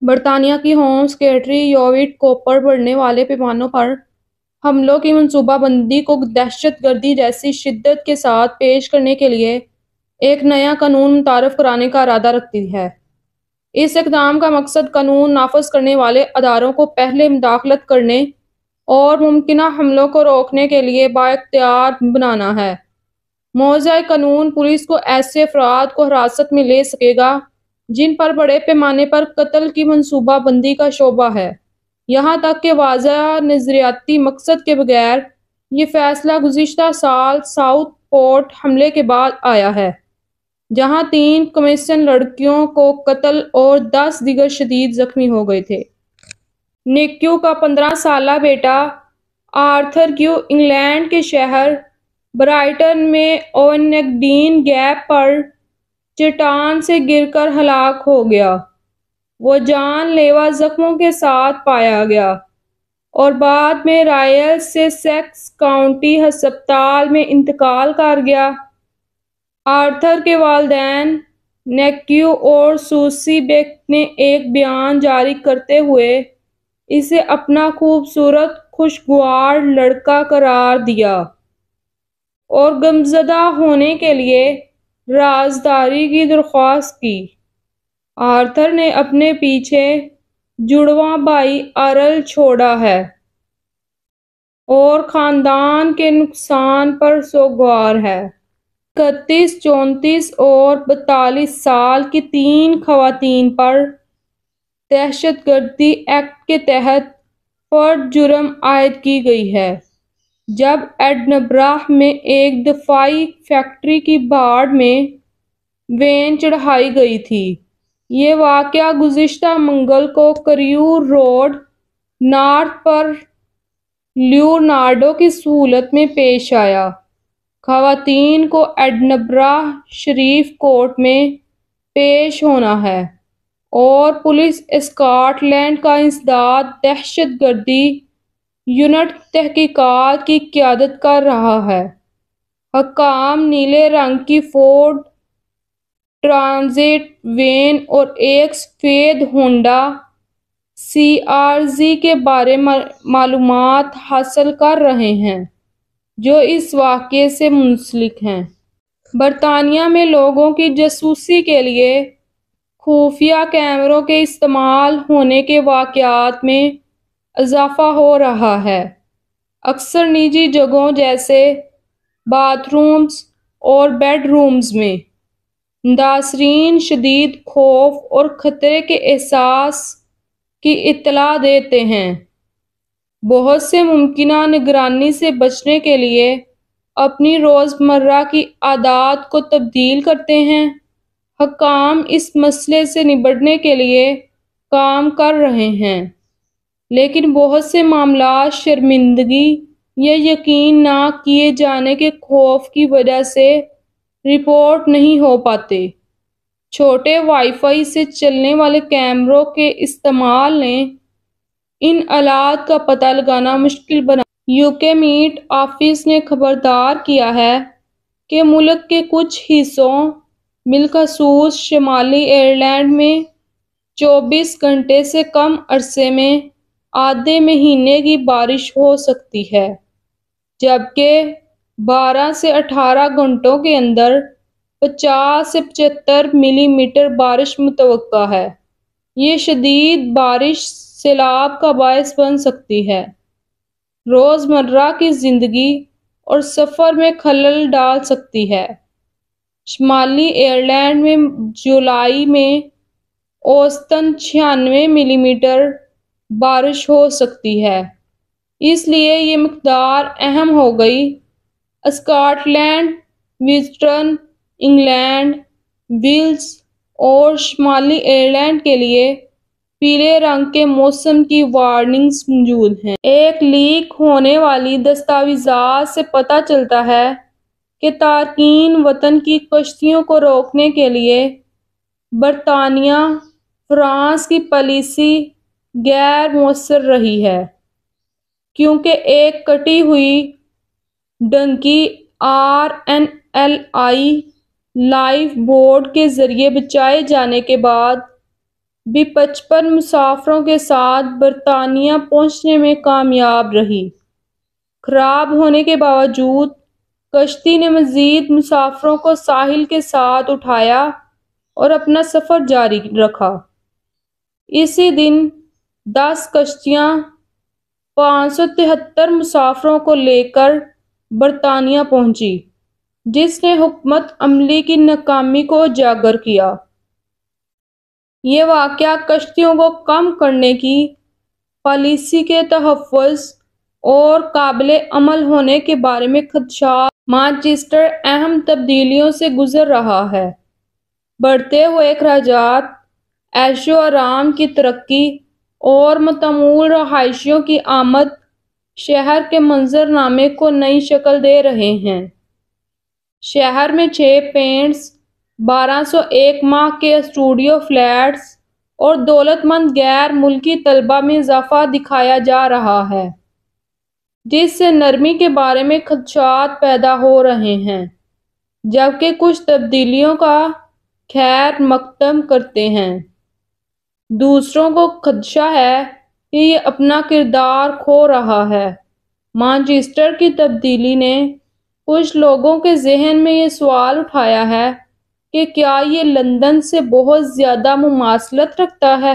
برطانیہ کی home secretary یویٹ Cooper بڑھنے والے پیمانوں پر حملوں کی منصوبہ بندی کو دہشت گردی جیسی شدت کے ساتھ پیش کرنے کے لیے ایک نیا قانون متعارف کرانے کا ارادہ رکھتی ہے۔ اس اقدام کا مقصد قانون نافذ کرنے والے اداروں کو پہلے مداخلت کرنے اور ممکنہ حملوں کو روکنے کے لیے بااختیار بنانا ہے۔ موضوع قانون پولیس کو ایسے افراد کو حراست میں لے سکے گا جن پر بڑے پیمانے پر قتل کی منصوبہ بندی کا شبہ ہے، یہاں تک کہ واضح نظریاتی مقصد کے بغیر۔ یہ فیصلہ گزشتہ سال ساؤتھ پورٹ حملے کے بعد آیا ہے، جہاں 3 کرسچین لڑکیوں کو قتل اور 10 دیگر شدید زخمی ہو گئے تھے۔ نک کیو کا 15 سالہ بیٹا آرتھر کیو انگلینڈ کے شہر برائٹن میں اوونگڈین گیپ پر چٹان سے گر کر ہلاک ہو گیا۔ وہ جان لیوا زخموں کے ساتھ پایا گیا اور بعد میں رائل سسیکس کاؤنٹی ہسپتال میں انتقال کر گیا۔ آرتھر کے والدین نک کیو اور سوسی بیک نے ایک بیان جاری کرتے ہوئے اسے اپنا خوبصورت خوشگوار لڑکا قرار دیا اور غمزدہ ہونے کے لیے رازداری کی درخواست کی۔ آرتھر نے اپنے پیچھے جڑواں بھائی ارل چھوڑا ہے اور خاندان کے نقصان پر سوگوار ہے۔ 31، 34 اور 42 سال کی 3 خواتین پر دہشت گردی ایکٹ کے تحت فرد جرم عائد کی گئی ہے، جب ایڈنبرا میں ایک دفاعی فیکٹری کی بھاڑ میں وین چڑھائی گئی تھی۔ یہ واقعہ گزشتہ منگل کو کریو روڈ نارتھ پر لیونارڈو کی سہولت میں پیش آیا۔ خواتین کو ایڈنبرا شریف کورٹ میں پیش ہونا ہے اور پولیس اسکاٹ لینڈ کا انسداد دہشت گردی یونٹ تحقیقات کی قیادت کر رہا ہے۔ حکام نیلے رنگ کی فورڈ ٹرانزٹ وین اور ایک سفید ہونڈا CRZ کے بارے معلومات حاصل کر رہے ہیں جو اس واقعے سے منسلک ہیں۔ برطانیہ میں لوگوں کی جاسوسی کے لیے خفیہ کیمروں کے استعمال ہونے کے واقعات میں اضافہ ہو رہا ہے، اکثر نجی جگہوں جیسے باتھ رومز اور بیڈ رومز میں۔ متاثرین شدید خوف اور خطرے کے احساس کی اطلاع دیتے ہیں، بہت سے ممکنہ نگرانی سے بچنے کے لیے اپنی روزمرہ کی عادات کو تبدیل کرتے ہیں۔ حکام اس مسئلے سے نمٹنے کے لیے کام کر رہے ہیں، لیکن بہت سے معاملات شرمندگی یا یقین نہ کیے جانے کے خوف کی وجہ سے رپورٹ نہیں ہو پاتے۔ چھوٹے وائی فائی سے چلنے والے کیمروں کے استعمال نے ان آلات کا پتہ لگانا مشکل بنا دیا۔ UK میٹ آفس نے خبردار کیا ہے کہ ملک کے کچھ حصوں بالخصوص شمالی آئرلینڈ میں 24 گھنٹے سے کم عرصے میں آدھے مہینے کی بارش ہو سکتی ہے، جبکہ 12 سے 18 گھنٹوں کے اندر 50 سے 75 ملی میٹر بارش متوقع ہے۔ یہ شدید بارش سیلاب کا باعث بن سکتی ہے، روزمرہ کی زندگی اور سفر میں خلل ڈال سکتی ہے۔ شمالی آئرلینڈ میں جولائی میں اوسطاً 96 ملی میٹر بارش ہو سکتی ہے، اس لیے یہ مقدار اہم ہو گئی۔ Scotland, western England, Wales اور شمالی آئرلینڈ کے لیے پیلے رنگ کے موسم کی وارننگز موجود ہیں۔ ایک لیک ہونے والی دستاویزات سے پتہ چلتا ہے کہ تارکین وطن کی کشتیوں کو روکنے کے لیے برطانیہ فرانس کی پالیسی غیر مؤثر رہی ہے، کیونکہ ایک کٹی ہوئی ڈنکی RNLI لائف بوٹ کے ذریعے بچائے جانے کے بعد بھی 55 مسافروں کے ساتھ برطانیہ پہنچنے میں کامیاب رہی۔ خراب ہونے کے باوجود کشتی نے مزید مسافروں کو ساحل کے ساتھ اٹھایا اور اپنا سفر جاری رکھا۔ اسی دن 10 کشتیاں 573 مسافروں کو لے کر برطانیہ پہنچی، جس نے حکمت عملی کی ناکامی کو اجاگر کیا۔ یہ واقعہ کشتیوں کو کم کرنے کی پالیسی کے تحفظ اور قابل عمل ہونے کے بارے میں خدشات۔ مانچسٹر اہم تبدیلیوں سے گزر رہا ہے۔ بڑھتے ہوئے اخراجات، عیش و آرام کی ترقی اور متمول رہائشیوں کی آمد شہر کے منظرنامے کو نئی شکل دے رہے ہیں۔ شہر میں 6 پینٹس، 1201 ماہ کے اسٹوڈیو فلیٹس اور دولت مند غیر ملکی طلبہ میں اضافہ دکھایا جا رہا ہے، جس سے نرمی کے بارے میں خدشات پیدا ہو رہے ہیں، جبکہ کچھ تبدیلیوں کا خیر مقدم کرتے ہیں۔ دوسروں کو خدشہ ہے کہ یہ اپنا کردار کھو رہا ہے۔ مانچسٹر کی تبدیلی نے کچھ لوگوں کے ذہن میں یہ سوال اٹھایا ہے کہ کیا یہ لندن سے بہت زیادہ مماثلت رکھتا ہے؟